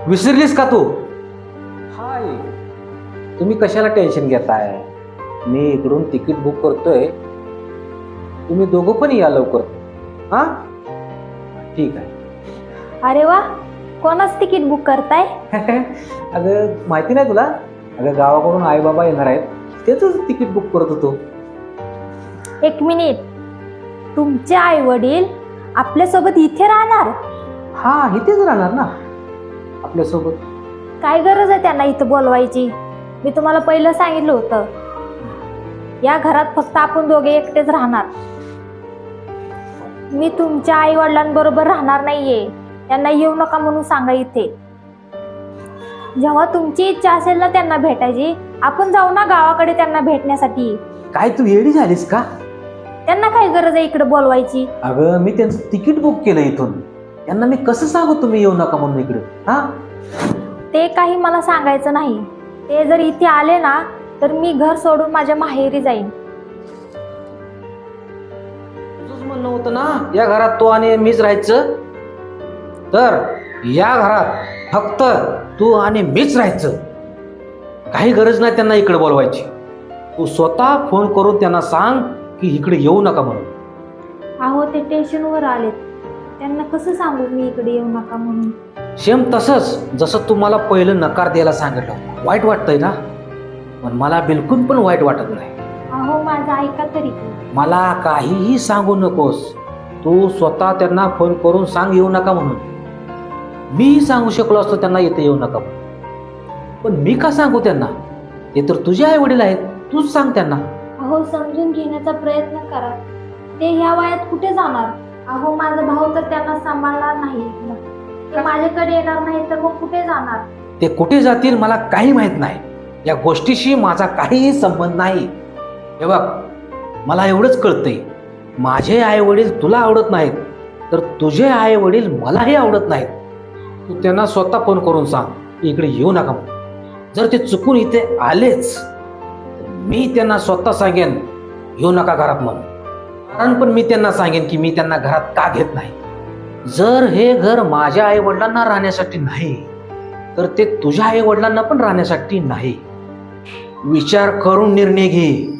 विसरलीस का तू? हाय, तुम्ही कशाला टेन्शन घेताय? मी इकडून तिकीट बुक करतोय, तुम्ही दोघं पण या लवकर. हा ठीक आहे. अरे वा, कोणाच तिकीट बुक करताय? अगं माहिती नाही तुला? अगं गावाकडून आई बाबा येणार आहेत, त्याच तिकीट बुक करत होतो. एक मिनिट, तुमचे आई वडील आपल्यासोबत इथे राहणार? हा, इथेच राहणार ना आपल्यासोबत. काय गरज आहे त्यांना इथं बोलवायची? मी तुम्हाला पहिलं सांगितलं होतं, या घरात फक्त आपण दोघे एकटेच राहणार. मी तुमच्या आई वडिलांबरोबर राहणार नाहीये, त्यांना येऊ नका म्हणून सांगा. इथे जेव्हा तुमची इच्छा असेल ना त्यांना भेटायची, आपण जाऊ ना गावाकडे त्यांना भेटण्यासाठी. काय तू येडी झालीस का? त्यांना काय गरज आहे इकडे बोलवायची? अगं मी त्यांचं तिकीट बुक केलं इथून, त्यांना मी कसं सांगू तुम्ही येऊ नका म्हणून इकडे? हा, ते काही मला सांगायचं नाही. ते जर इथे आले ना तर मी घर सोडून माझ्या माहेरी जाईन. तुझंच म्हणणं होतं ना या घरात तू आणि मीच राहायचं, तर या घरात फक्त तू आणि मीच राहायचं. काही गरज नाही त्यांना इकडे बोलवायची. तू स्वतः फोन करून त्यांना सांग की इकडे येऊ नका म्हणून. अहो, ते स्टेशनवर आलेत, त्यांना कसं सांगू मी इकडे येऊ नका म्हणून? सेम तसंच जसं तू मला पहिलं नकार द्यायला सांगितलं. वाईट वाटतंय ना? पण मला बिलकुल पण वाईट वाटत नाही. अहो, माझं ऐका तरी. मला काहीही सांगू नकोस. तू स्वतः त्यांना फोन करून सांग येऊ नका म्हणून. मीही सांगू शकलो असतो त्यांना इथे येऊ नका म्हणून, पण मी का सांगू त्यांना? ते तर तुझे आई वडील आहेत, तूच सांग त्यांना. अहो, समजून घेण्याचा प्रयत्न करा. ते ह्या वयात कुठे जाणार? अहो, माझा भाऊ तर त्यांना सांभाळणार नाही. ते माझ्याकडे येणार नाही तर मग कुठे जाणार? ते कुठे जातील मला काही माहित नाही. या गोष्टीशी माझा काहीही संबंध नाही. हे बघ, मला एवढंच कळतंय, माझे आई वडील तुला आवडत नाहीत, तर तुझे आई वडील मलाही आवडत नाहीत. तू त्यांना स्वतः फोन करून सांग इकडे येऊ नका म्हणून. जर ते चुकून इथे आलेच तर मी त्यांना स्वतः सांगेन येऊ नका घरात म्हणून. कारण पण मी त्यांना सांगेन की मी त्यांना घरात का घेत नाही. जर हे घर माझ्या आई वडिलांना राहण्यासाठी नाही तर ते तुझ्या आई वडिलांना पण राहण्यासाठी नाही. विचार करून निर्णय घे.